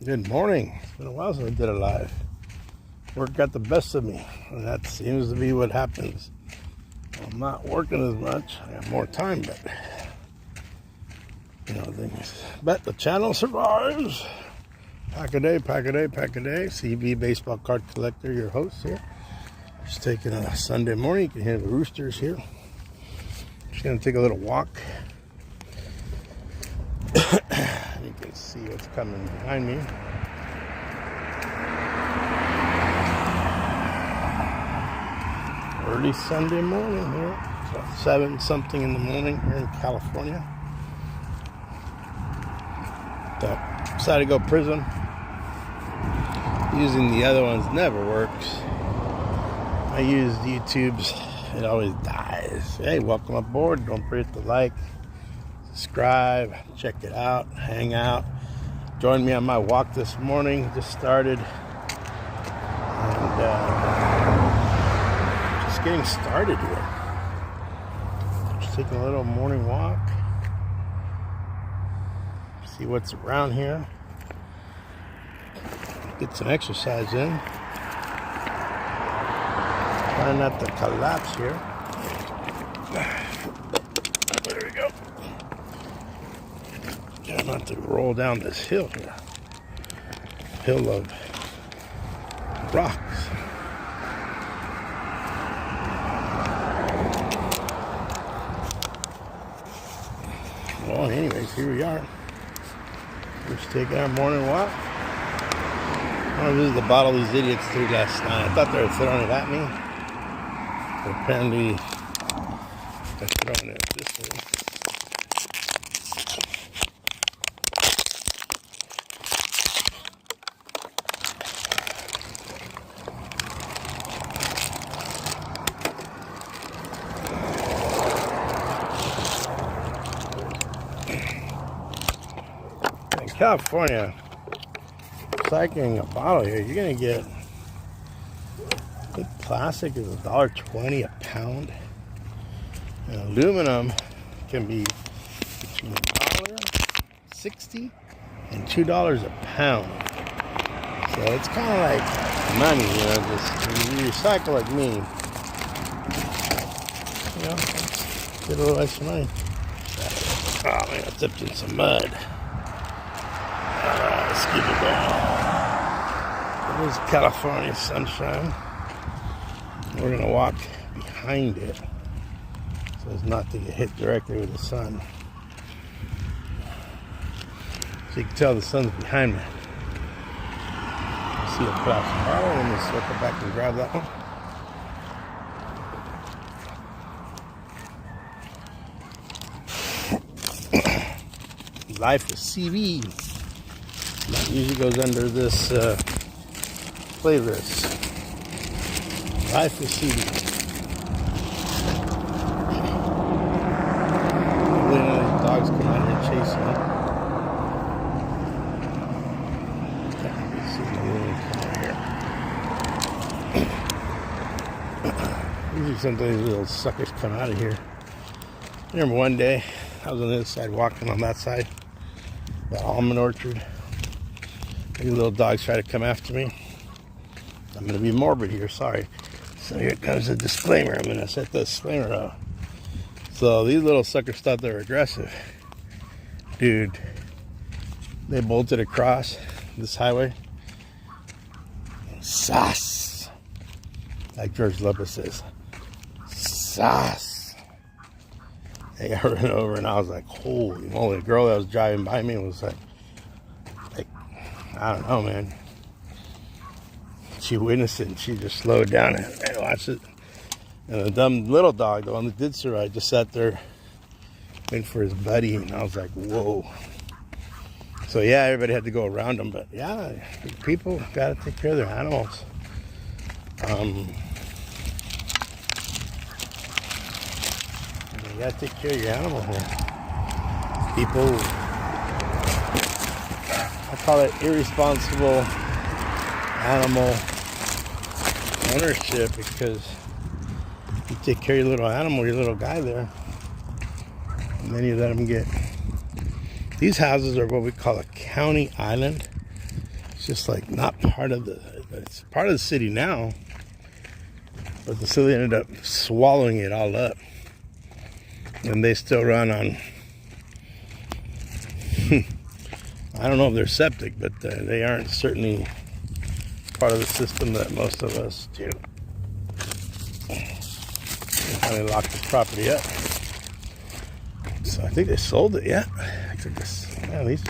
Good morning. It's been a while since I did a live. Work got the best of me, and that seems to be what happens. I'm not working as much. I have more time, but things. But the channel survives. Pack a day, pack a day, pack a day. CB Baseball Card Collector, your host here. Just taking a Sunday morning. You can hear the roosters here. Just gonna take a little walk. You can see what's coming behind me. Early Sunday morning here. It's about 7 something in the morning here in California. Decided to go Prism. Using the other ones never works. I use YouTube's, it always dies. Hey, welcome aboard. Don't forget to like, subscribe, check it out, hang out. Join me on my walk this morning. Just started. And just getting started here. Just taking a little morning walk. See what's around here. Get some exercise in. Trying not to collapse here. There we go. Trying not to roll down this hill here. Hill of rocks. Well, anyways, here we are. We're just taking our morning walk. I visited the bottle these idiots threw last night. I thought they were throwing it at me. But apparently, they're throwing it this way. In California, recycling a bottle here, you're gonna get, I think plastic is $1.20 a pound, and aluminum can be between $1.60 and $2 a pound. So it's kind of like money, just when you recycle like me, get a little extra money. Oh man, I dipped in some mud. Let's keep it going. There's California sunshine. We're going to walk behind it so as not to get hit directly with the sun. So you can tell the sun's behind me. See a plastic bottle. Let me circle back and grab that one. Life with CV. That usually goes under this playlist. Life is CD. Hopefully none of these dogs come out here chasing me. Usually sometimes these little suckers come out of here. I remember one day I was on this side walking on that side, the almond orchard. These little dogs try to come after me. I'm going to be morbid here, sorry. So here comes the disclaimer. I'm going to set the disclaimer up. So these little suckers thought they were aggressive. Dude, they bolted across this highway. Sass. Like George Lopez says. Sass. They got run over and I was like, holy moly. The girl that was driving by me was like, I don't know, man. She witnessed it and she just slowed down and watched it. And the dumb little dog, the one that did survive, just sat there waiting for his buddy. And I was like, whoa. So yeah, everybody had to go around them. But yeah, people got to take care of their animals. You got to take care of your animal here. People, I call it irresponsible animal ownership, because you take care of your little animal, your little guy there, and then you let them get. These houses are what we call a county island. just like not part of it's part of the city now, but the city ended up swallowing it all up, and they still run on I don't know if they're septic, but they aren't certainly part of the system that most of us do. They finally locked the property up. So I think they sold it, yeah. At least,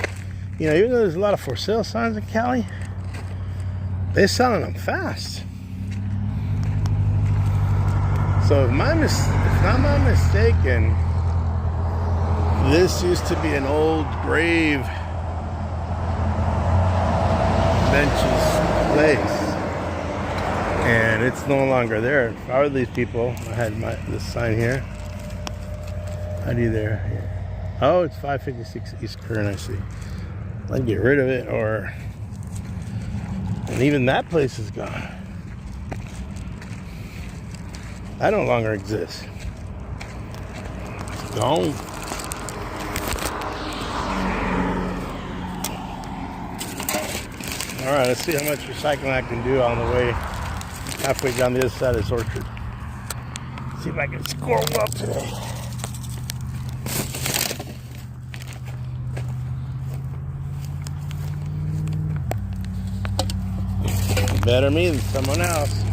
even though there's a lot of for sale signs in Cali, they're selling them fast. So if not my mistaken, this used to be an old grave benches place, and it's no longer there. If I were these people, I had this sign here. How do you there? Oh, it's 556 East Kern, I see. I'd get rid of it, and even that place is gone. That no longer exists. It's gone. All right, let's see how much recycling I can do on the way halfway down the other side of this orchard. See if I can score well today. Better me than someone else.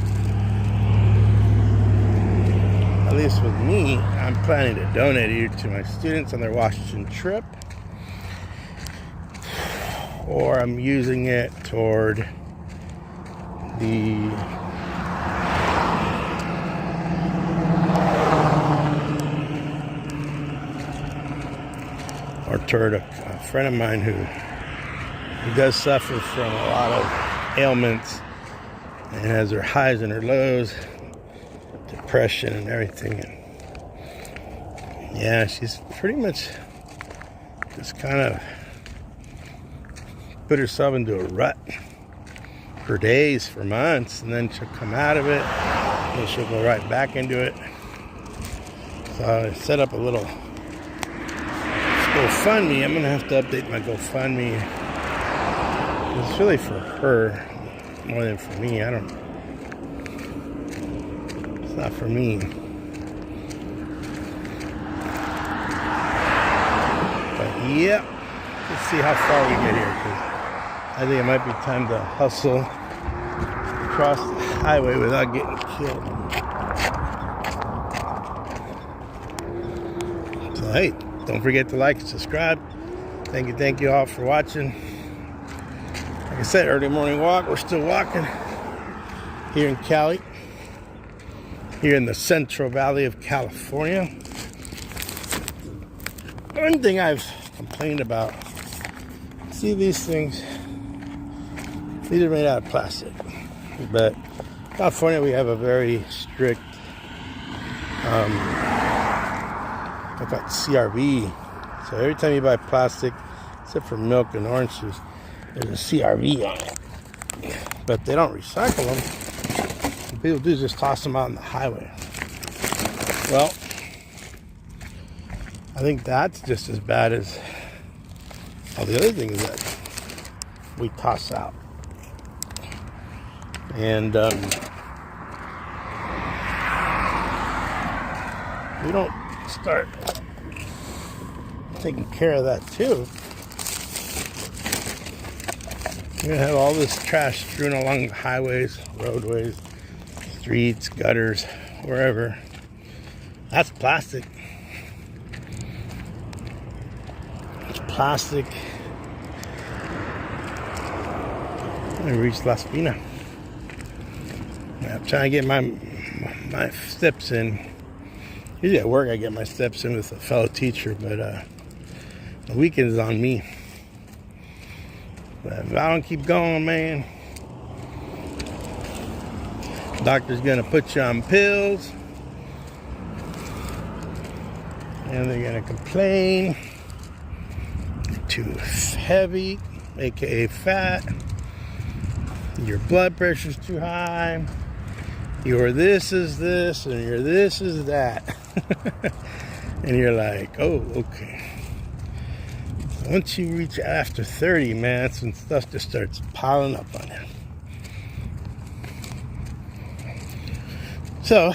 At least with me, I'm planning to donate it to my students on their Washington trip, or I'm using it toward a friend of mine who does suffer from a lot of ailments and has her highs and her lows, depression and everything. And yeah, she's pretty much just kind of put herself into a rut for days, for months, and then she'll come out of it, and she'll go right back into it. So I set up a little GoFundMe. I'm gonna have to update my GoFundMe. It's really for her more than for me. It's not for me. But yeah, let's see how far we get here, because I think it might be time to hustle across the highway without getting killed. So hey, don't forget to like and subscribe. Thank you all for watching. Like I said, early morning walk. We're still walking here in Cali, here in the Central Valley of California. One thing I've complained about, see these things, these are made out of plastic, but in California we have a very strict I've got CRV. So every time you buy plastic, except for milk and orange juice, there's a CRV on it. But they don't recycle them. What people do is just toss them out on the highway. Well, I think that's just as bad as all the other things that we toss out. And we don't start taking care of that too. You're gonna have all this trash strewn along the highways, roadways, streets, gutters, wherever. That's plastic. It's plastic. I reached La Spina. I'm trying to get my steps in. Usually at work I get my steps in with a fellow teacher, but the weekend is on me. But if I don't keep going, man, doctor's gonna put you on pills, and they're gonna complain you're too heavy, aka fat, your blood pressure's too high, your this is this, and your this is that. And you're like, oh, okay. Once you reach after 30, man, that's when stuff just starts piling up on you. So,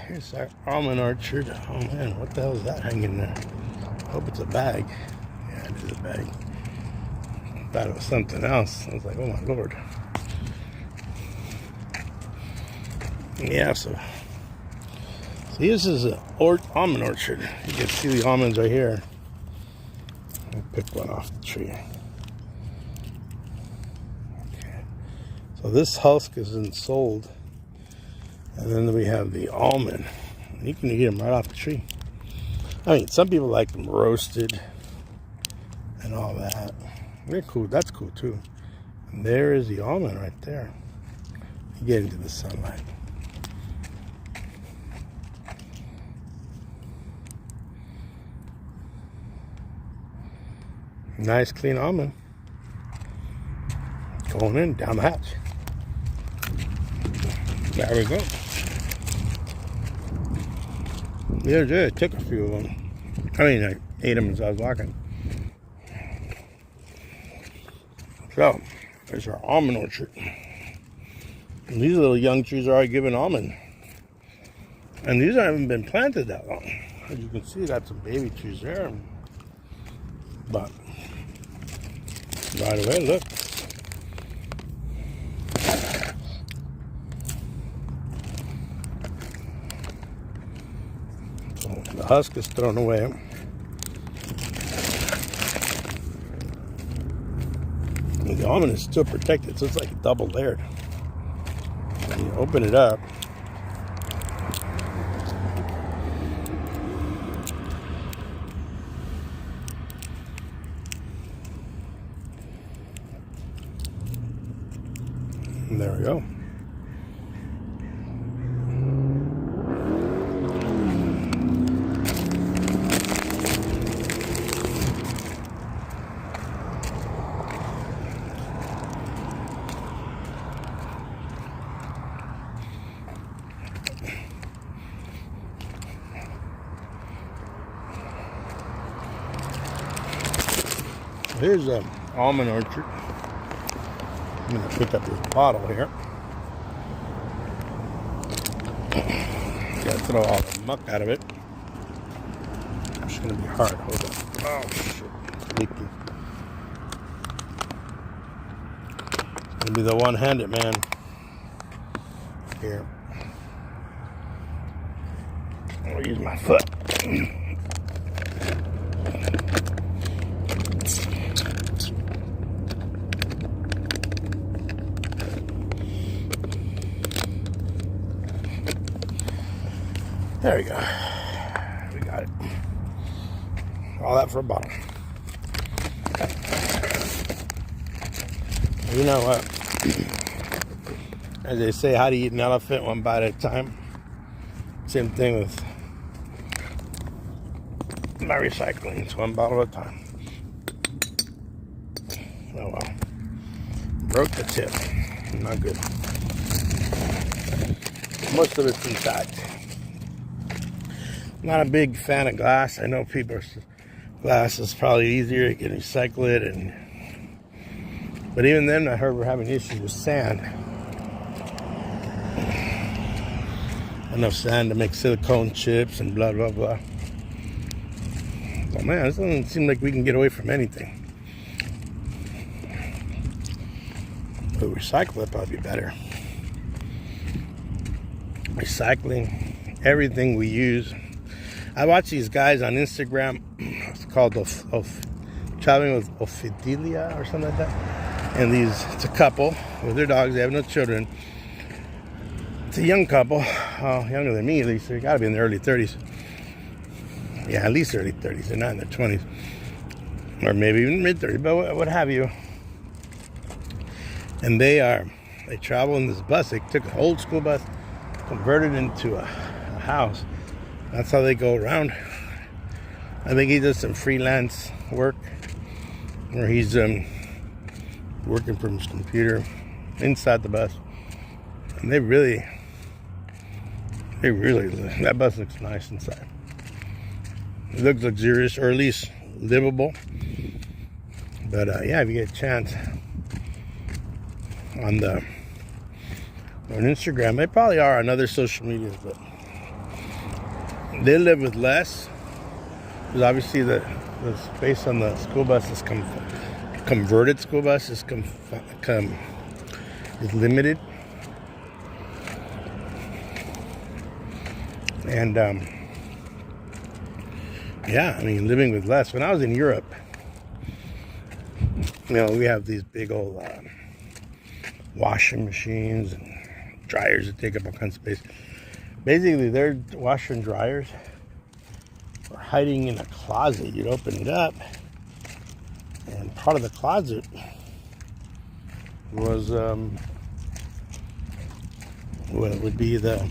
here's our almond orchard. Oh man, what the hell is that hanging there? I hope it's a bag. Yeah, it is a bag. I thought it was something else. I was like, oh my lord. Yeah, so this is an almond orchard. You can see the almonds right here. I picked one off the tree. Okay. So this husk isn't sold. And then we have the almond. You can eat them right off the tree. I mean, some people like them roasted and all that. They're cool. That's cool too. And there is the almond right there. You get into the sunlight. Nice clean almond. Going in down the hatch. There we go. The other day I took a few of them. I mean, I ate them as I was walking. So, there's our almond orchard. And these little young trees are already giving almond. And these haven't been planted that long. As you can see, got some baby trees there. But, right away, look. So, the husk is thrown away. And the almond is still protected, so it's like double layered. When you open it up, and there we go. Here's an almond orchard. I'm going to pick up this bottle here. Gotta throw all the muck out of it. It's going to be hard. Hold on. Oh, shit. It's leaking. It's going to be the one-handed man. Here. I'll use my foot. There we go. We got it. All that for a bottle. You know what? As they say, how to eat an elephant one bite at a time. Same thing with my recycling. It's one bottle at a time. Oh well. Broke the tip. Not good. Most of it's intact. Not a big fan of glass. I know glass is probably easier. You can recycle it, but even then, I heard we're having issues with sand. Enough sand to make silicone chips and blah blah blah. Oh man, this doesn't seem like we can get away from anything. But recycle it probably be better. Recycling everything we use. I watch these guys on Instagram. It's called Traveling with Ophelia or something like that. And it's a couple with their dogs. They have no children. It's a young couple, younger than me at least. They got to be in their early 30s. Yeah, at least early 30s. They're not in their 20s, or maybe even mid 30s. But what have you? And they travel in this bus. They took an old school bus, converted into a house. That's how they go around. I think he does some freelance work where he's working from his computer inside the bus. And they really, that bus looks nice inside. It looks luxurious, or at least livable. But yeah, if you get a chance on Instagram, they probably are on other social medias, but they live with less. Because obviously the space on the school bus is converted school bus is limited. And yeah, I mean, living with less. When I was in Europe, we have these big old washing machines and dryers that take up all kinds of space. Basically, their washer and dryers were hiding in a closet. You'd open it up, and part of the closet was what would be the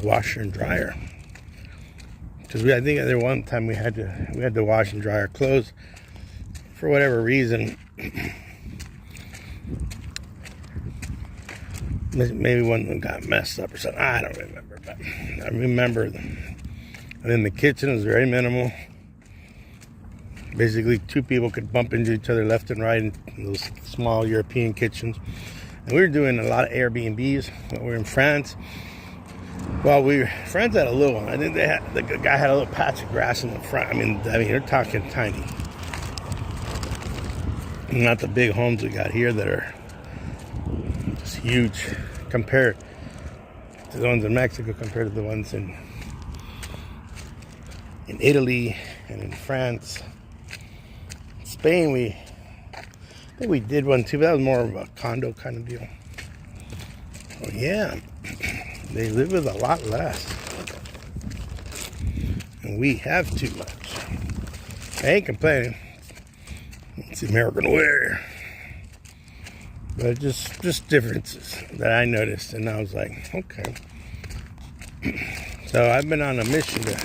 washer and dryer. Because I think there one time we had to wash and dry our clothes for whatever reason. Maybe one of them got messed up or something. I don't remember, but I remember. And then the kitchen was very minimal. Basically, two people could bump into each other left and right in those small European kitchens. And we were doing a lot of Airbnbs when we were in France. Well, France had a little one. I think the guy had a little patch of grass in the front. I mean, you're talking tiny. Not the big homes we got here that are just huge compared to the ones in Mexico, compared to the ones in Italy and in France. Spain, I think we did one too, but that was more of a condo kind of deal. Oh yeah, they live with a lot less. And we have too much. I ain't complaining. It's the American way. But just differences that I noticed, and I was like, okay. So I've been on a mission to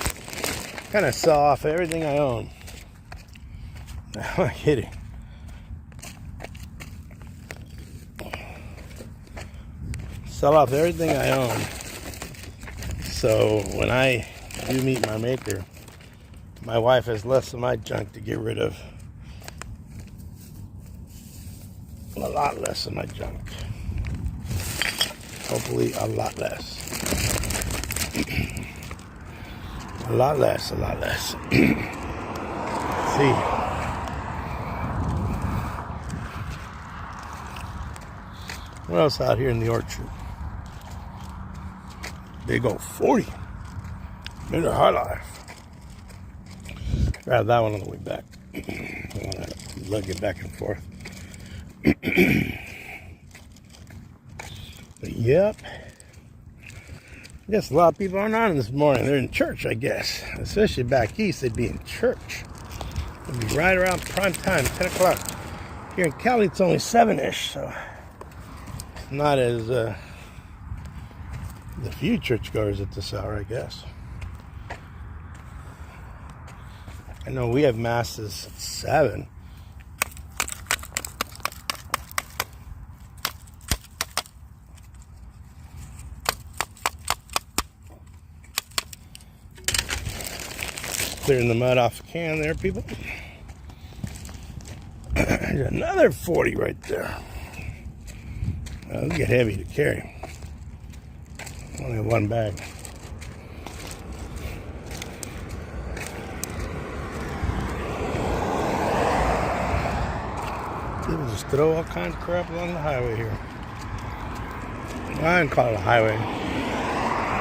kind of sell off everything I own. I'm not kidding. Sell off everything I own. So when I do meet my maker, my wife has less of my junk to get rid of. A lot less of my junk. Hopefully a lot less. A lot less. See. What else out here in the orchard? Big old 40. Miller High Life. Grab that one on the way back. I want to lug it back and forth. But yep. I guess a lot of people aren't on this morning. They're in church, I guess. Especially back east, they'd be in church. It'd be right around prime time, 10 o'clock. Here in Cali, it's only 7-ish, so it's not as the few churchgoers at this hour, I guess. I know we have masses at 7. Clearing the mud off the can there, people. There's another 40 right there. It'll get heavy to carry. Only have one bag. People just throw all kinds of crap along the highway here. I don't call it a highway.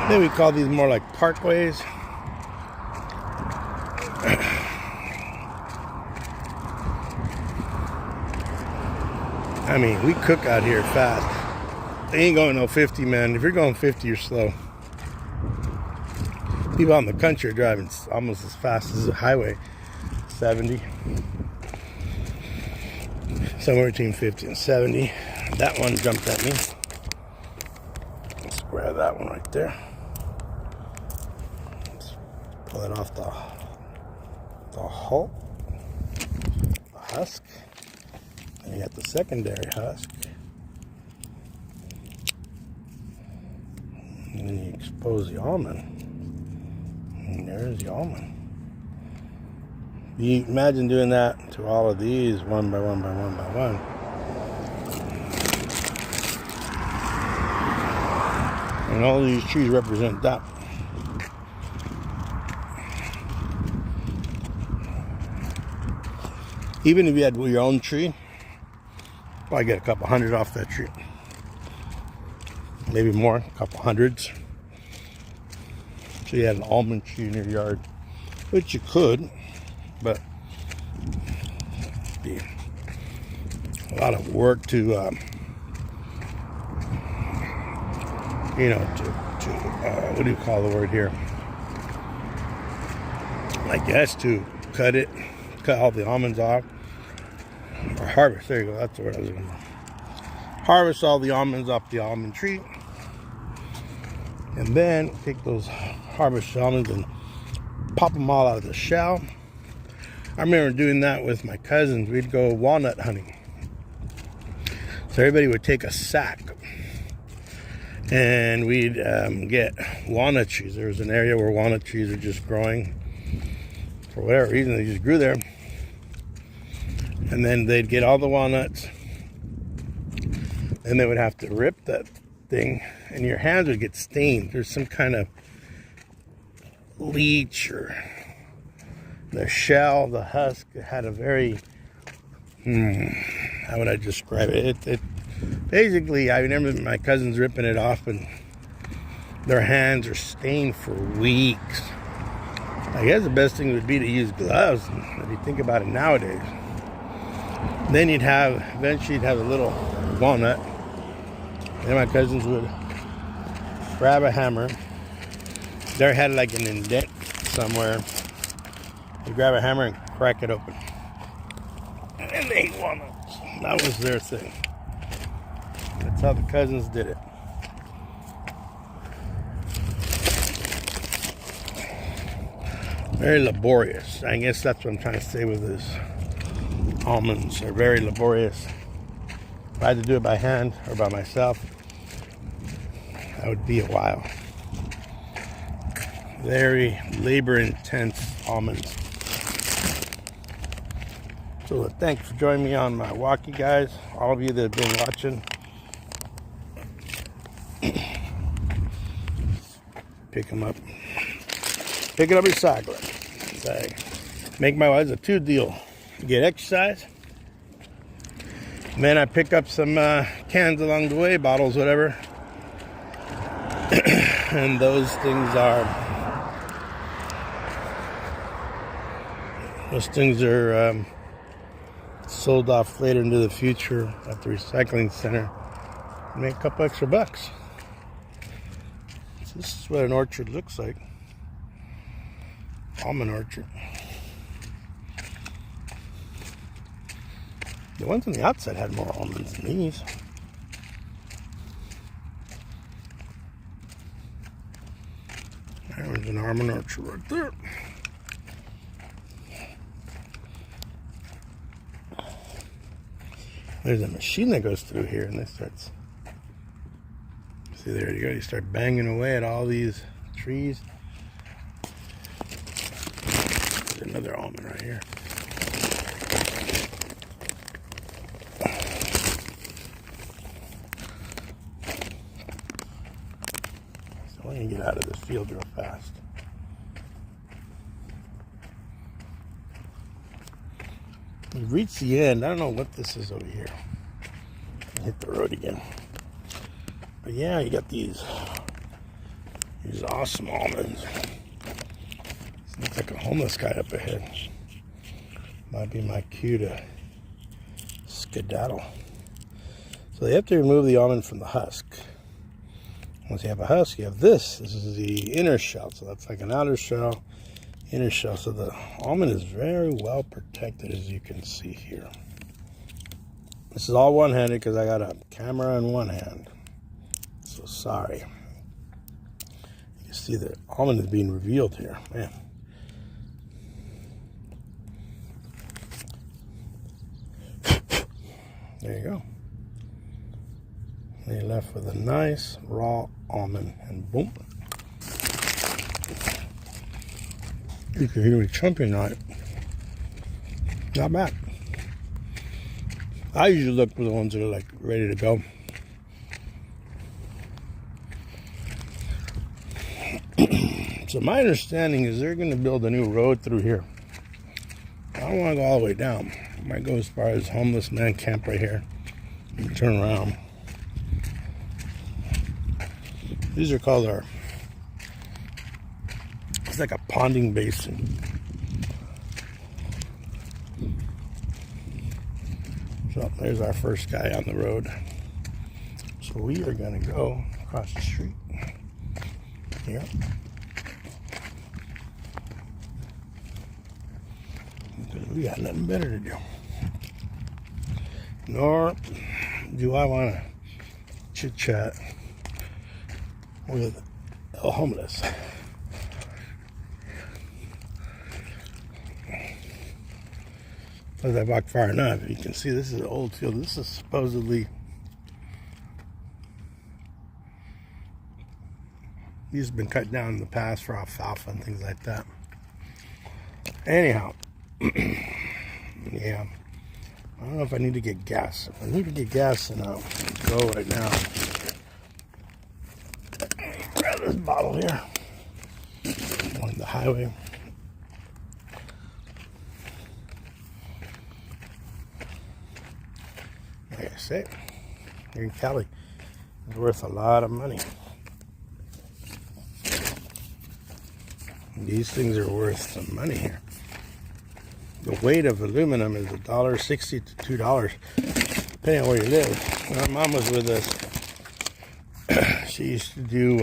Maybe we call these more like parkways. I mean, we cook out here fast. They ain't going no 50, man. If you're going 50, you're slow. People out in the country are driving almost as fast as the highway. 70. Somewhere between 50 and 70. That one jumped at me. Let's grab that one right there. Let's pull it off the hull. The husk. And you got the secondary husk. And then you expose the almond. And there's the almond. Imagine doing that to all of these one by one by one by one. And all these trees represent that. Even if you had your own tree, probably get a couple hundred off that tree. Maybe more, a couple hundreds. So you had an almond tree in your yard, which you could, but it'd be a lot of work to, what do you call the word here? I guess to cut all the almonds off, or harvest. There you go. That's the word I was looking for. Harvest all the almonds off the almond tree, and then take those harvested almonds and pop them all out of the shell. I remember doing that with my cousins. We'd go walnut hunting. So everybody would take a sack, and we'd get walnut trees. There was an area where walnut trees were just growing. For whatever reason, they just grew there. And then they'd get all the walnuts, and they would have to rip that thing, and your hands would get stained. There's some kind of leech, or the shell, the husk, it had a very, how would I describe it? It basically, I remember my cousins ripping it off, and their hands are stained for weeks. I guess the best thing would be to use gloves, if you think about it nowadays. Then eventually you'd have a little walnut. Then my cousins would grab a hammer. They had like an indent somewhere. They'd grab a hammer and crack it open. And they ate walnuts. That was their thing. That's how the cousins did it. Very laborious. I guess that's what I'm trying to say with this. Almonds are very laborious. If I had to do it by hand or by myself, that would be a while. Very labor-intense almonds. So thanks for joining me on my walk, you guys. All of you that have been watching. Pick them up. Pick it up, recycle it. So make my life a two deal. Get exercise. And then I pick up some cans along the way, bottles, whatever. And those things are sold off later into the future at the recycling center. Make a couple extra bucks. So this is what an orchard looks like. Almond orchard. The ones on the outside had more almonds than these. There's an almond orchard right there. There's a machine that goes through here, and this starts. See, there you go. You start banging away at all these trees. There's another almond right here. So I can get out of this field real fast. We've reached the end. I don't know what this is over here. Hit the road again. But yeah, you got these awesome almonds. Looks like a homeless guy up ahead. Might be my cue to skedaddle. So they have to remove the almond from the husk. Once you have a husk, you have this. This is the inner shell. So that's like an outer shell, inner shell. So the almond is very well protected, as you can see here. This is all one-handed because I got a camera in one hand. So sorry. You can see the almond is being revealed here. Man. There you go. And you're left with a nice raw almond, and boom. You can hear me chomping on it. Not bad. I usually look for the ones that are like ready to go. So my understanding is they're going to build a new road through here. I don't want to go all the way down. I might go as far as Homeless Man Camp right here and turn around. These are called it's like a ponding basin. So there's our first guy on the road. So we are going to go across the street here. Because we got nothing better to do. Nor do I want to chit chat with a homeless. As I walk far enough, you can see this is an old field. This is supposedly, these have been cut down in the past for alfalfa and things like that. Anyhow, yeah, I don't know if I need to get gas. If I need to get gas, then I'll go right now. Grab this bottle here on the highway. Like I say, here in Cali, it's worth a lot of money. These things are worth some money here. The weight of aluminum is $1.60 to $2, depending on where you live. When my mom was with us, she used to do,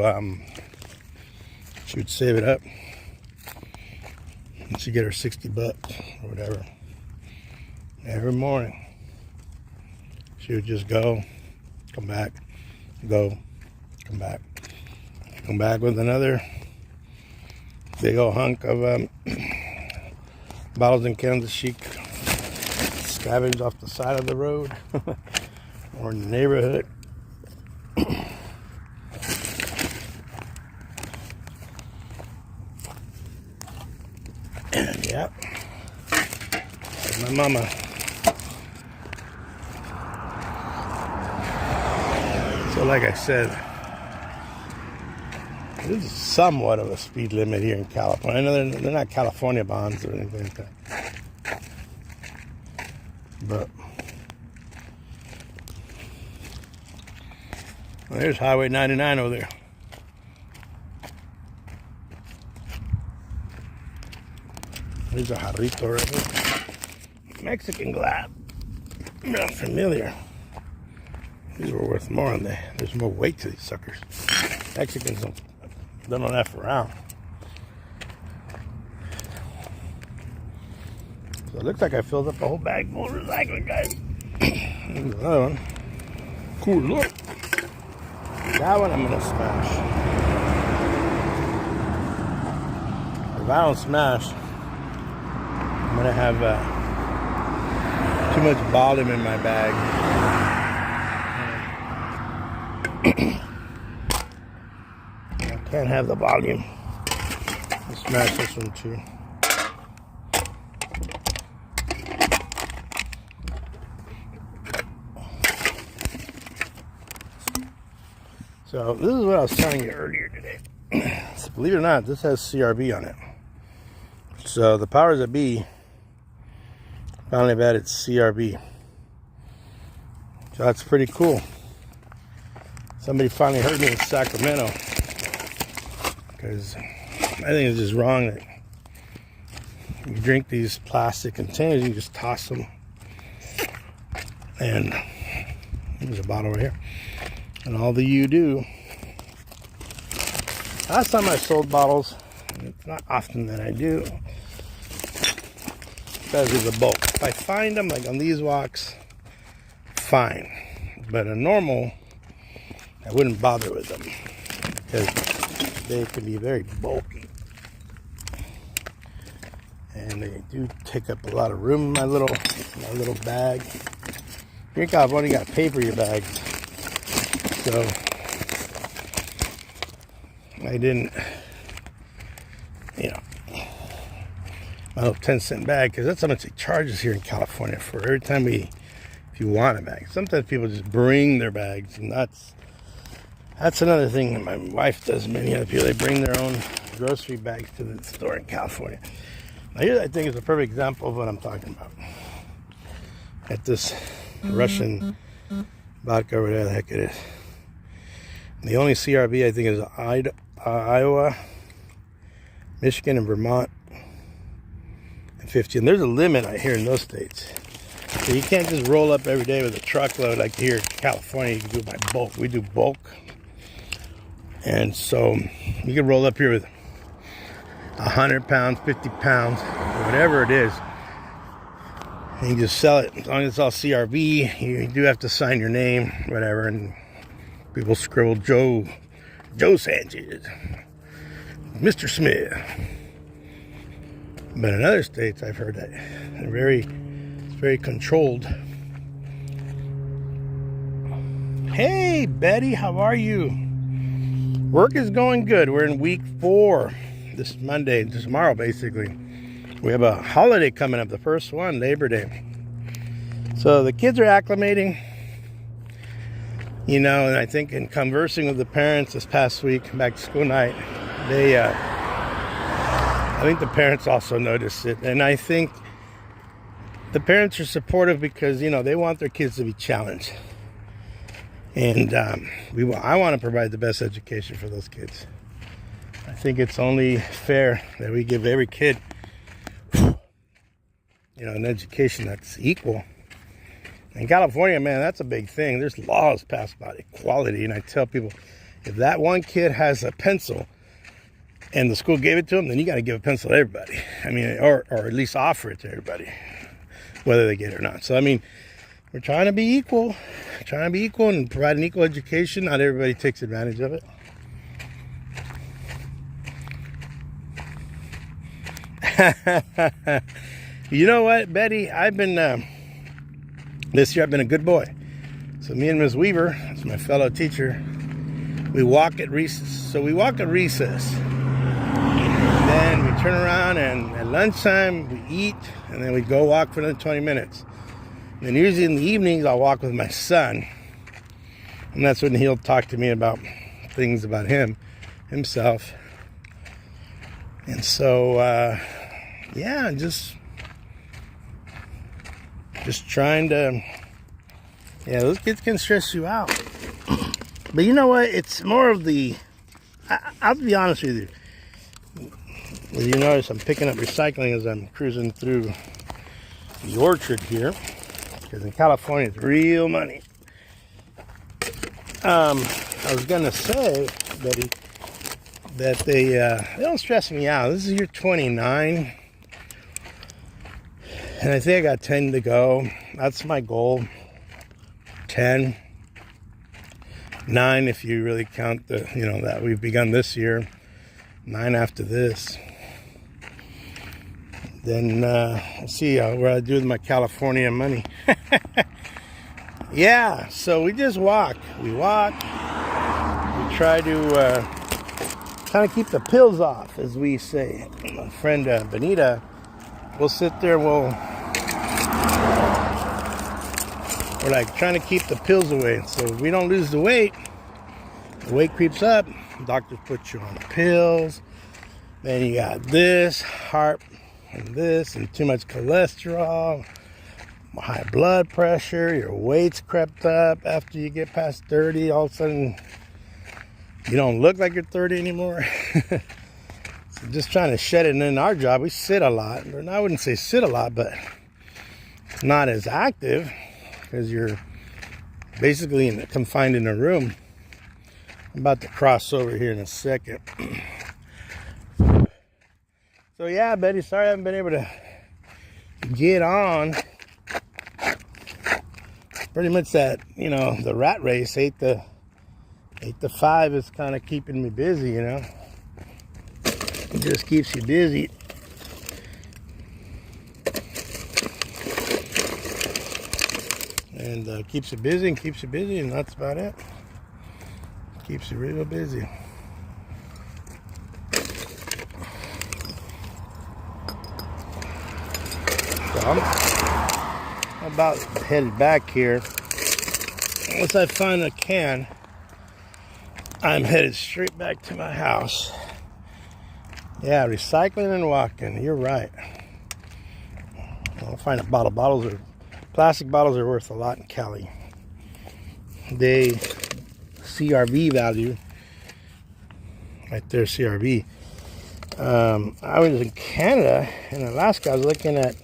she would save it up, and she'd get her $60 or whatever. Every morning, she would just go, come back, go, come back with another big old hunk of bottles and cans that she scavenged off the side of the road or in the neighborhood. And yeah, my mama. So like I said, this is somewhat of a speed limit here in California. I know they're not California bonds or anything like that. But well, there's Highway 99 over there. There's a jarrito right here. Mexican glass. Not familiar. These were worth more on there. There's more weight to these suckers. Mexicans don't F around. So it looks like I filled up a whole bag full of recycling, guys. Here's another one. Cool look. That one I'm gonna smash. If I don't smash, I'm gonna have too much volume in my bag. Can't have the volume. Let's smash this one too. So this is what I was telling you earlier today. So believe it or not, this has CRB on it. So the powers that be finally have added CRB. So that's pretty cool. Somebody finally heard me in Sacramento. Because I think it's just wrong that you drink these plastic containers, you just toss them. And there's a bottle right here. And all that you do. Last time I sold bottles, it's not often that I do, because of the bulk. If I find them, like on these walks, fine. But a normal, I wouldn't bother with them. Because they can be very bulky, and they do take up a lot of room in my little bag. Here in California, you got to pay for your bags, so I didn't, my little 10-cent bag, because that's how much it charges here in California for every time if you want a bag. Sometimes people just bring their bags, and that's another thing that my wife does. Many other people, they bring their own grocery bags to the store in California. Now here, I think, is a perfect example of what I'm talking about. At this Russian vodka, or whatever the heck it is. The only CRB, I think, is Iowa, Michigan, and Vermont, and 50. And there's a limit out here in those states. So you can't just roll up every day with a truckload like here in California. You can do it by bulk. We do bulk. And so you can roll up here with 100 pounds, 50 pounds, whatever it is. And you just sell it. As long as it's all CRB, you do have to sign your name, whatever. And people scribble Joe Sanchez, Mr. Smith. But in other states, I've heard that it's very controlled. Hey, Betty, how are you? Work is going good. We're in week 4. This Monday, tomorrow, basically. We have a holiday coming up, the first one, Labor Day. So the kids are acclimating. You know, and I think in conversing with the parents this past week, back to school night, I think the parents also noticed it. And I think the parents are supportive because, you know, they want their kids to be challenged. And I want to provide the best education for those kids. I think it's only fair that we give every kid, you know, an education that's equal. In California, man, that's a big thing. There's laws passed about equality, and I tell people, if that one kid has a pencil and the school gave it to him, then you got to give a pencil to everybody. I mean, or at least offer it to everybody, whether they get it or not. So, I mean, we're trying to be equal, and provide an equal education. Not everybody takes advantage of it. You know what, Betty? This year I've been a good boy. So me and Ms. Weaver, that's my fellow teacher, we walk at recess. So we walk at recess. Then we turn around, and at lunchtime we eat, and then we go walk for another 20 minutes. And usually in the evenings I'll walk with my son. And that's when he'll talk to me about things about himself. And so, yeah, just trying to, yeah, those kids can stress you out. But you know what? It's more of I'll be honest with you. As you notice, I'm picking up recycling as I'm cruising through the orchard here. Because in California, it's real money. I was going to say, Betty, that they don't stress me out. This is year 29. And I think I got 10 to go. That's my goal. 10. 9 if you really count that we've begun this year. 9 after this. Then we'll see what I do with my California money. Yeah, so we just walk. We walk. We try to kind of keep the pills off, as we say. My friend Benita, we'll sit there and we're like trying to keep the pills away. So if we don't lose the weight creeps up. Doctors put you on the pills. Then you got this, heart, and this, and too much cholesterol, high blood pressure, your weight's crept up. After you get past 30, all of a sudden, you don't look like you're 30 anymore. So just trying to shed it. And in our job, we sit a lot. And I wouldn't say sit a lot, but not as active, because you're basically confined in a room. I'm about to cross over here in a second. So yeah, Betty, sorry I haven't been able to get on. Pretty much that, the rat race, 8 to 5 is kind of keeping me busy, It just keeps you busy. And keeps you busy, and that's about it. Keeps you real busy. I'm about headed back here. Once I find a can, I'm headed straight back to my house. Yeah, recycling and walking. You're right. I'll find a bottle. Plastic bottles are worth a lot in Cali. They CRV value. Right there, CRV. I was in Canada, in Alaska. I was looking at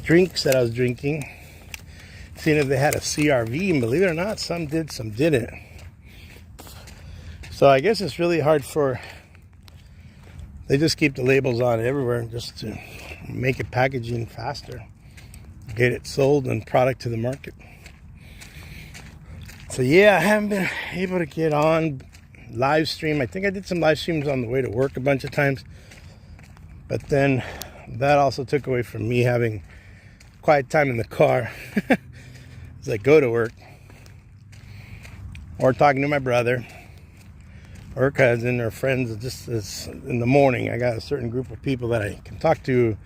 drinks that I was drinking, seeing if they had a CRV, and believe it or not, some did, some didn't. So I guess it's really hard they just keep the labels on everywhere just to make it packaging faster, get it sold and product to the market. So yeah, I haven't been able to get on live stream. I think I did some live streams on the way to work a bunch of times, but then that also took away from me having quiet time in the car as I go to work, or talking to my brother or cousin or friends. Just as in the morning, I got a certain group of people that I can talk to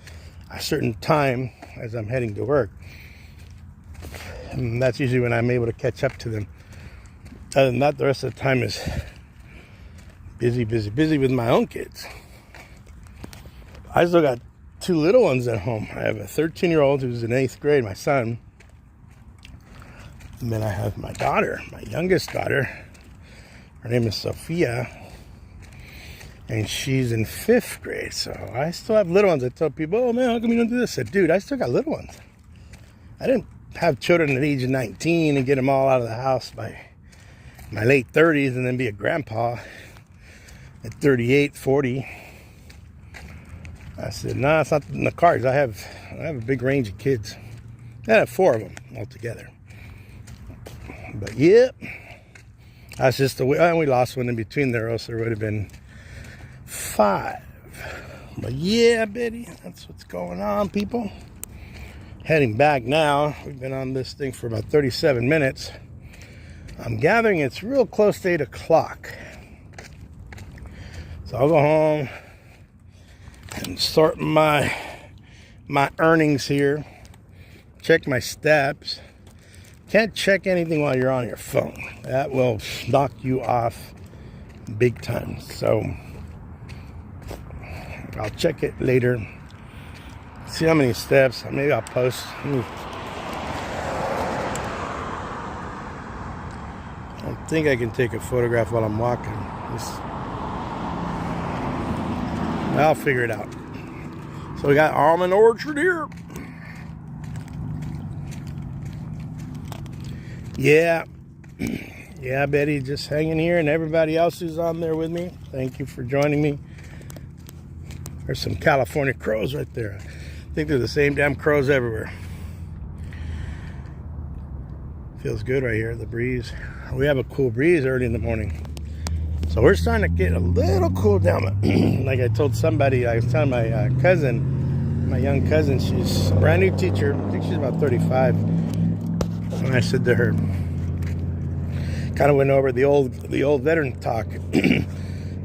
a certain time as I'm heading to work, and that's usually when I'm able to catch up to them. Other than that, the rest of the time is busy with my own kids. I still got 2 little ones at home. I have a 13-year-old who's in 8th grade, my son. And then I have my daughter, my youngest daughter. Her name is Sophia. And she's in 5th grade. So I still have little ones. I tell people, oh man, how come you don't do this? I said, dude, I still got little ones. I didn't have children at the age of 19 and get them all out of the house by my late 30s and then be a grandpa at 38, 40. I said, nah, it's not in the cards. I have a big range of kids. I have 4 of them altogether. But yeah, that's just the way. And we lost one in between there, else there would have been 5. But yeah, Betty, that's what's going on, people. Heading back now. We've been on this thing for about 37 minutes. I'm gathering it's real close to 8 o'clock. So I'll go home and sort my earnings here. Check my steps. Can't check anything while you're on your phone. That will knock you off big time. So I'll check it later. See how many steps. Maybe I'll post. I don't think I can take a photograph while I'm walking. I'll figure it out. So we got almond orchard here. Yeah, Betty, just hanging here, and everybody else who's on there with me, thank you for joining me. There's some California crows right there. I think they're the same damn crows everywhere. Feels good right here, the breeze. We have a cool breeze early in the morning. So we're starting to get a little cool down. Like I told somebody, I was telling my cousin, my young cousin, she's a brand new teacher. I think she's about 35. And I said to her, kind of went over the old veteran talk.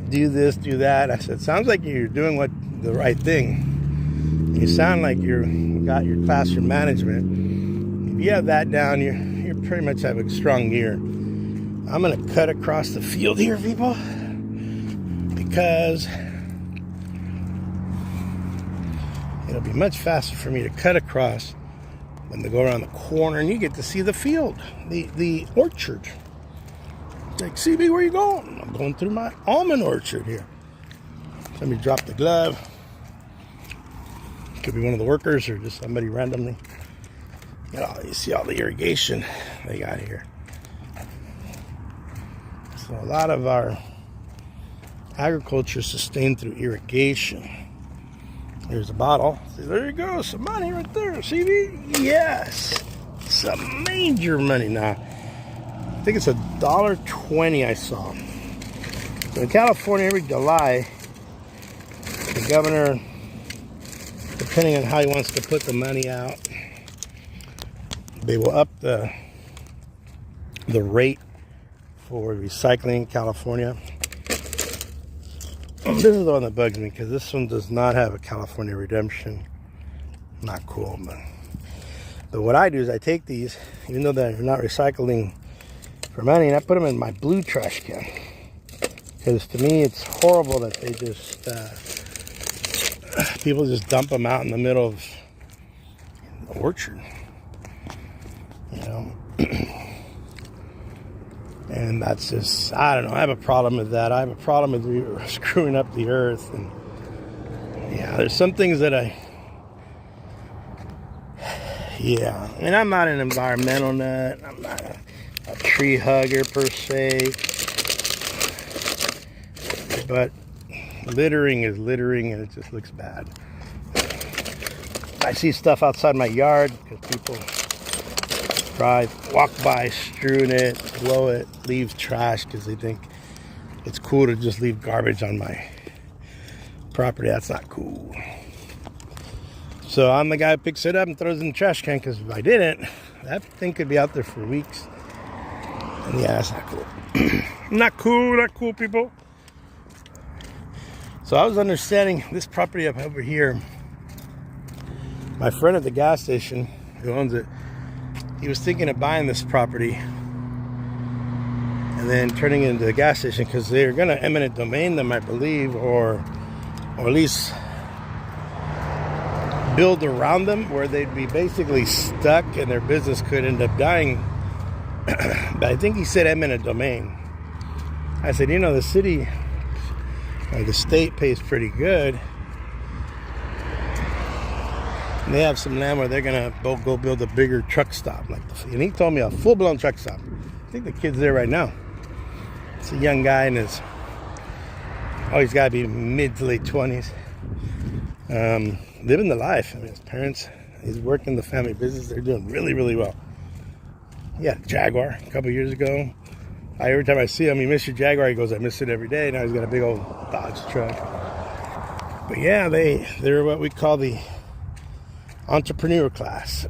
Do this, do that. I said, sounds like you're doing the right thing. You sound like you got your classroom management. If you have that down, you pretty much have a strong year. I'm going to cut across the field here, people, because it'll be much faster for me to cut across than to go around the corner, and you get to see the field, the orchard. Like, CB, where you going? I'm going through my almond orchard here. Let me drop the glove. Could be one of the workers or just somebody randomly. You see all the irrigation they got here. So a lot of our agriculture is sustained through irrigation. Here's a bottle. See, there you go. Some money right there. CB? Yes. Some major money now. I think it's $1.20 I saw. So in California, every July, the governor, depending on how he wants to put the money out, they will up the rate for recycling in California. This is the one that bugs me because this one does not have a California redemption. Not cool, but what I do is I take these, even though they're not recycling for money, and I put them in my blue trash can. Because to me, it's horrible that they just, people just dump them out in the middle of the orchard. You know? And that's just, I don't know, I have a problem with that. I have a problem with screwing up the earth. And yeah, there's some things that yeah, and I'm not an environmental nut. I'm not a tree hugger per se. But littering is littering, and it just looks bad. I see stuff outside my yard because people walk by, strewing it, blow it, leave trash because they think it's cool to just leave garbage on my property. That's not cool. So I'm the guy who picks it up and throws it in the trash can, because if I didn't, that thing could be out there for weeks. And yeah, that's not cool. Not cool, people. So I was understanding this property up over here. My friend at the gas station who owns it, he was thinking of buying this property and then turning it into a gas station, because they're going to eminent domain them, I believe, or at least build around them where they'd be basically stuck and their business could end up dying. But I think he said eminent domain. I said, you know, the city or the state pays pretty good. And they have some land where they're gonna go build a bigger truck stop, and he told me a full-blown truck stop. I think the kid's there right now. It's a young guy in his, he's got to be mid to late 20s. Living the life. I mean, his parents, he's working the family business. They're doing really, really well. Yeah, Jaguar a couple years ago. Every time I see him, he missed your Jaguar. He goes, I miss it every day. Now he's got a big old Dodge truck. But yeah, they're what we call the entrepreneur class.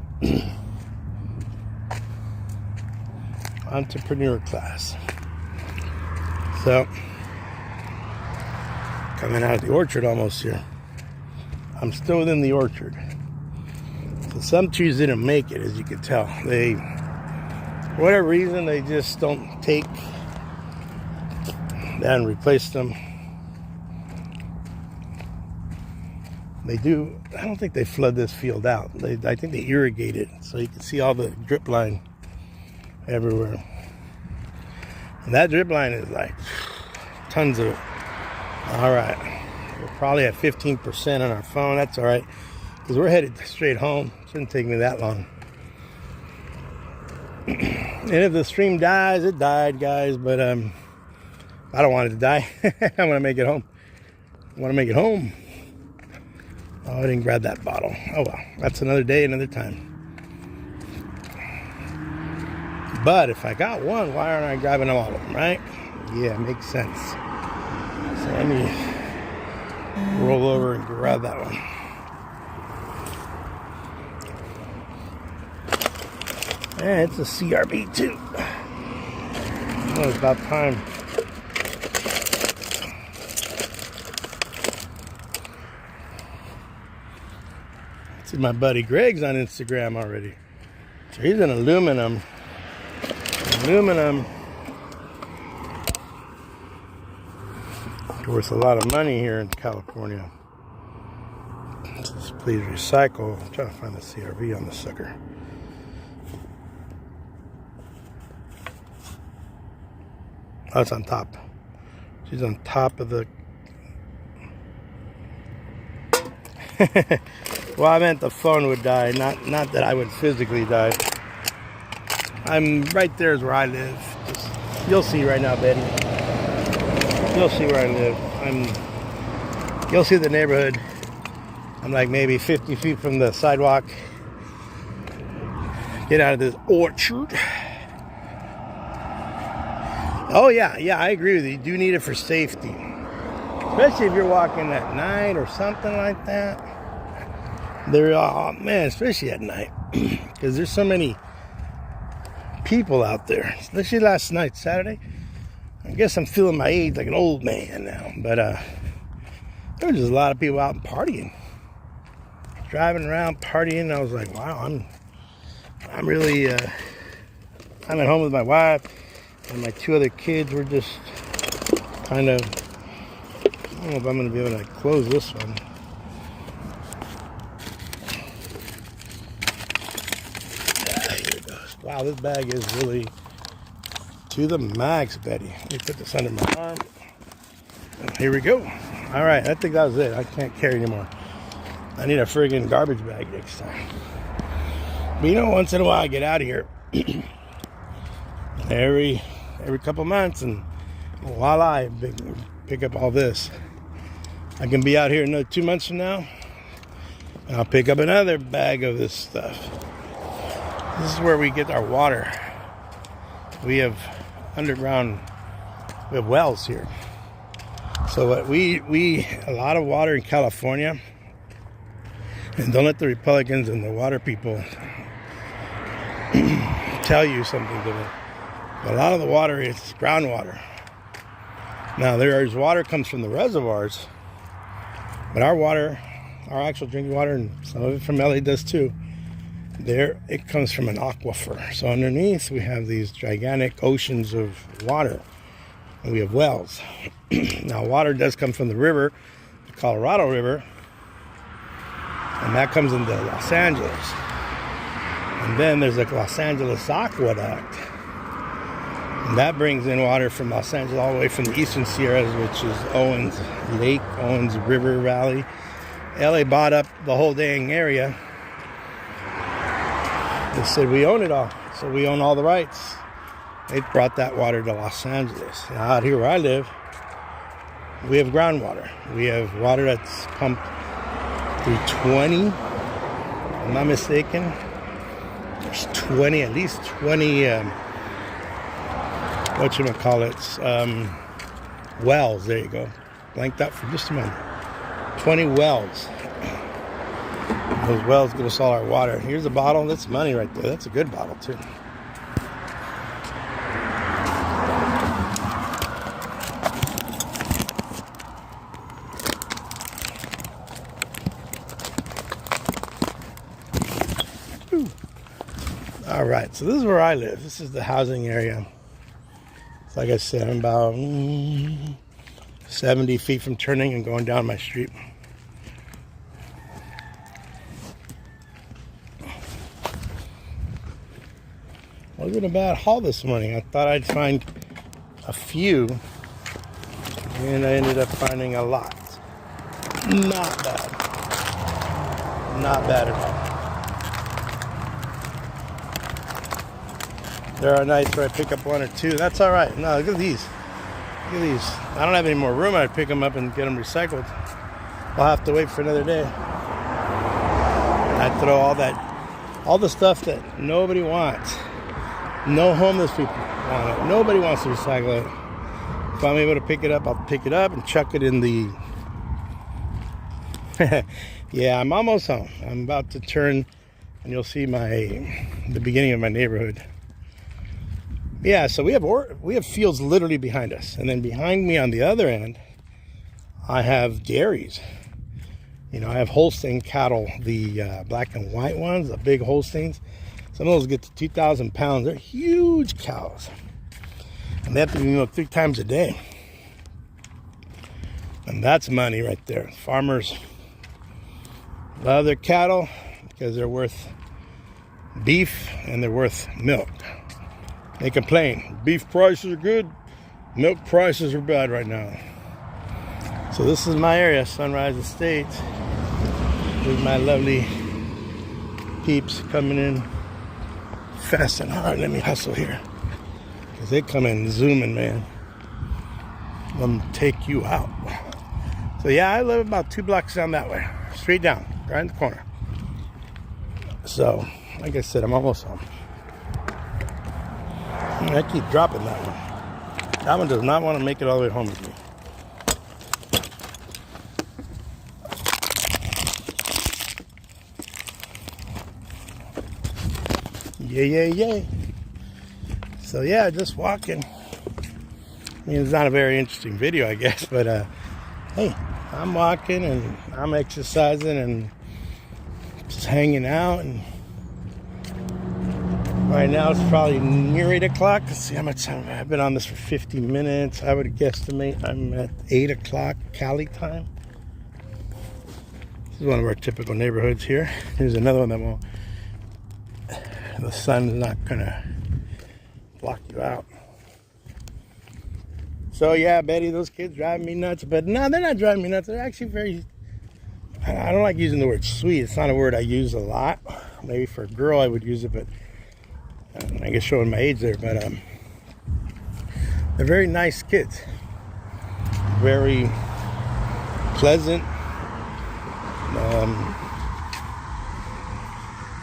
Entrepreneur class. So, coming out of the orchard almost here. I'm still within the orchard. So some trees didn't make it, as you can tell. They, for whatever reason, they just don't take and replace them. They do. I don't think they flood this field out. I think they irrigate it, so you can see all the drip line everywhere. And that drip line is like tons of it. All right. We're probably at 15% on our phone. That's all right, because we're headed straight home. Shouldn't take me that long. And if the stream dies, it died, guys. But I don't want it to die. I want to make it home. I want to make it home. Oh, I didn't grab that bottle. Oh well, that's another day, another time. But if I got one, why aren't I grabbing all of them, right? Yeah, makes sense. So let me roll over and grab that one. And it's a CRB too. Oh, it's about time. See, my buddy Greg's on Instagram already. So he's an aluminum. Worth a lot of money here in California. Please recycle. I'm trying to find the CRV on the sucker. Oh, it's on top. She's on top of the... Well, I meant the phone would die, not that I would physically die. I'm right there is where I live. You'll see right now, Betty. You'll see where I live. You'll see the neighborhood. I'm like maybe 50 feet from the sidewalk. Get out of this orchard. Oh yeah, I agree with you. You do need it for safety. Especially if you're walking at night or something like that. Especially at night. Because there's so many people out there. Especially last night, Saturday. I guess I'm feeling my age like an old man now. But there was just a lot of people out and partying. driving around partying. I was like, wow, I'm really I'm at home with my wife and my 2 other kids. We're just kind of, I don't know if I'm going to be able to close this one. Yeah, here it goes. Wow, this bag is really to the max, Betty. Let me put this under my arm. Here we go. All right, I think that was it. I can't carry anymore. I need a friggin' garbage bag next time. But you know, once in a while I get out of here. every couple months, and voila, I pick up all this. I can be out here another 2 months from now, and I'll pick up another bag of this stuff. This is where we get our water. We have underground, we have wells here. So what we a lot of water in California, and don't let the Republicans and the water people tell you something different. A lot of the water is groundwater. Now there's water comes from the reservoirs, but our water, our actual drinking water, and some of it from LA does too, there it comes from an aquifer. So underneath we have these gigantic oceans of water, and we have wells. Now water does come from the river, the Colorado River, and that comes into Los Angeles. And then there's a Los Angeles Aqueduct, and that brings in water from Los Angeles all the way from the Eastern Sierras, which is Owens Lake, Owens River Valley. LA bought up the whole dang area. They said we own it all, so we own all the rights. They brought that water to Los Angeles. Now out here where I live, we have groundwater. We have water that's pumped through 20, if I'm not mistaken. There's 20, at least 20, wells. There you go. Blanked out for just a moment. 20 wells. Those wells give us all our water. Here's a bottle. That's money right there. That's a good bottle too. All right, so this is where I live. This is the housing area. So like I said, I'm about 70 feet from turning and going down my street. Wasn't a bad haul this morning. I thought I'd find a few, and I ended up finding a lot. Not bad. Not bad at all. There are nights where I pick up 1 or 2. That's all right. No, look at these. Look at these. I don't have any more room. I'd pick them up and get them recycled. I'll have to wait for another day. I throw all the stuff that nobody wants. No homeless people want it. Nobody wants to recycle it. If I'm able to pick it up, I'll pick it up and chuck it in the... Yeah, I'm almost home. I'm about to turn, and you'll see the beginning of my neighborhood. Yeah, so we have fields literally behind us, and then behind me on the other end, I have dairies. You know, I have Holstein cattle, the black and white ones, the big Holsteins. Some of those get to 2,000 pounds. They're huge cows, and they have to be milked 3 times a day. And that's money right there. Farmers love their cattle because they're worth beef and they're worth milk. They complain. Beef prices are good. Milk prices are bad right now. So this is my area, Sunrise Estates. With my lovely peeps coming in fast and hard. Let me hustle here, because they come in zooming, man. Let them take you out. So yeah, I live about 2 blocks down that way. Straight down, right in the corner. So, like I said, I'm almost home. I keep dropping that one. That one does not want to make it all the way home with me. Yeah. So yeah, just walking. I mean, it's not a very interesting video, I guess, but hey, I'm walking and I'm exercising, and just hanging out. And right now it's probably near 8 o'clock. Let's see how much time. I've been on this for 50 minutes. I would guesstimate I'm at 8 o'clock Cali time. This is one of our typical neighborhoods here. Here's another one that won't. The sun's not gonna block you out. So yeah, Betty, those kids drive me nuts. But no, they're not driving me nuts. They're actually very, I don't like using the word sweet. It's not a word I use a lot. Maybe for a girl I would use it, but I guess showing my age there. But they're very nice kids. Very pleasant.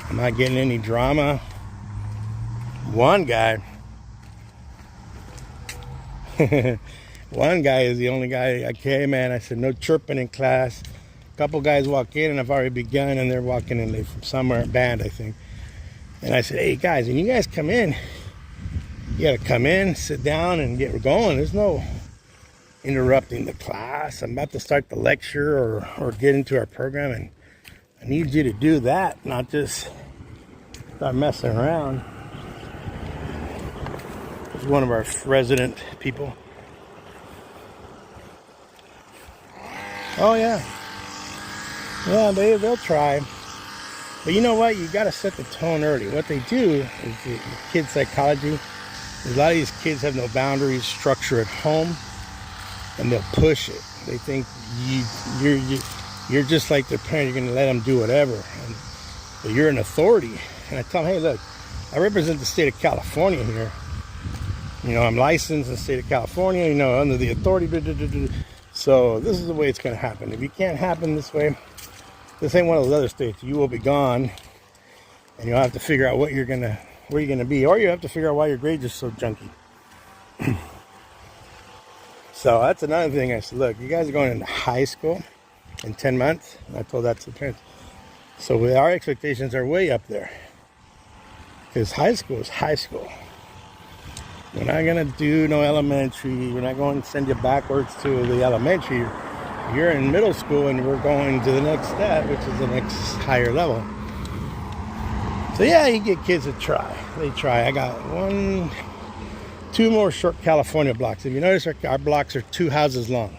I'm not getting any drama. One guy is the only guy I came, man. I said no chirping in class. A couple guys walk in and I've already begun, and they're walking in from somewhere, band I think. And I said, hey guys, when you guys come in, you gotta come in, sit down, and get going. There's no interrupting the class. I'm about to start the lecture or get into our program, and I need you to do that, not just start messing around. It's one of our resident people. Oh yeah. Yeah, they'll try. But you know what? You got to set the tone early. What they do is the kid psychology. A lot of these kids have no boundaries, structure at home, and they'll push it. They think you're just like their parent. You're going to let them do whatever. But you're an authority. And I tell them, hey, look, I represent the state of California here. You know, I'm licensed in the state of California, you know, under the authority. So this is the way it's going to happen. If you can't happen this way, this ain't one of those other states. You will be gone, and you'll have to figure out where you're gonna be, or you have to figure out why your grades are so junky. So that's another thing. I said, look, you guys are going into high school in 10 months. And I told that to the parents. So our expectations are way up there, because high school is high school. We're not gonna do no elementary. We're not going to send you backwards to the elementary. You're in middle school, and we're going to the next step, which is the next higher level. So yeah, you get kids that try. They try. I got two more short California blocks. If you notice, our blocks are 2 houses long.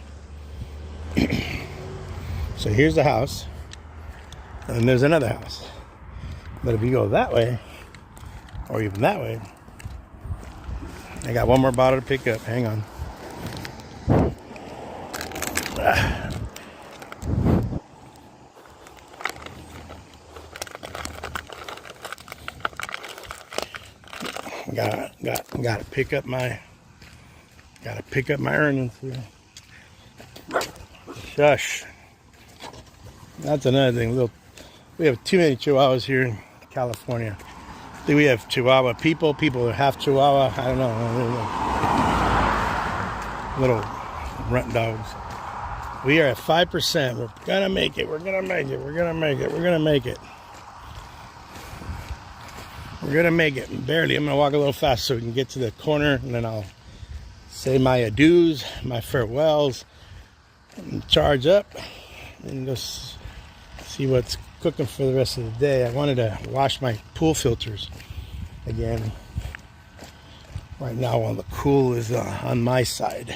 So here's the house, and there's another house. But if you go that way, or even that way, I got one more bottle to pick up. Hang on. Gotta pick up my earnings here. Shush. That's another thing. We have too many Chihuahuas here in California. I think we have Chihuahua people that have Chihuahua. I don't know. Little runt dogs. We are at 5%. We're gonna make it. We're gonna make it. We're gonna make it. We're gonna make it. We're gonna make it. Barely. I'm gonna walk a little fast so we can get to the corner, and then I'll say my adieus, my farewells, and charge up, and just see what's cooking for the rest of the day. I wanted to wash my pool filters again. Right now, while the cool is on my side.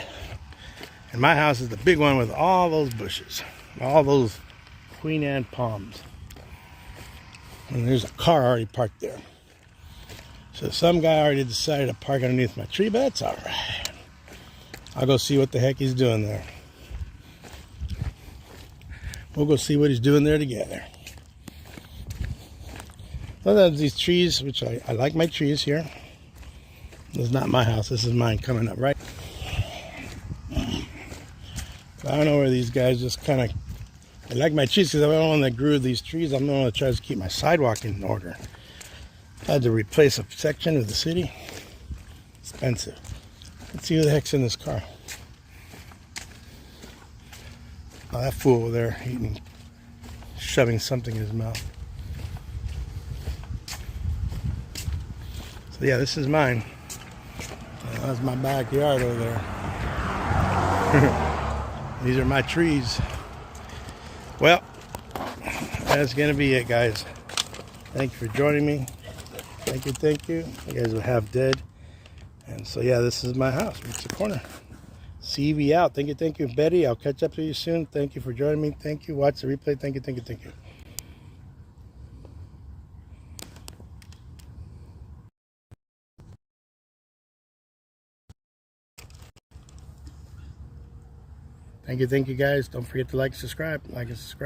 And my house is the big one with all those bushes, all those Queen Anne palms. And there's a car already parked there. So some guy already decided to park underneath my tree, but that's all right. I'll go see what the heck he's doing there. We'll go see what he's doing there together. Sometimes these trees, which I like my trees here. This is not my house. This is mine coming up, right? I don't know where these guys just kind of... I like my trees because I'm the one that grew these trees. I'm the one that tries to keep my sidewalk in order. I had to replace a section of the city. Expensive. Let's see who the heck's in this car. Oh, that fool over there shoving something in his mouth. So yeah, this is mine. That's my backyard over there. These are my trees. Well, That's gonna be it, guys. Thank you for joining me. Thank you, thank you. You guys are half dead. And so yeah, this is my house. It's the corner. CV out. Thank you, Betty. I'll catch up to you soon. Thank you for joining me. Thank you. Watch the replay. Thank you, thank you. Thank you, guys. Don't forget to like, subscribe. Like and subscribe.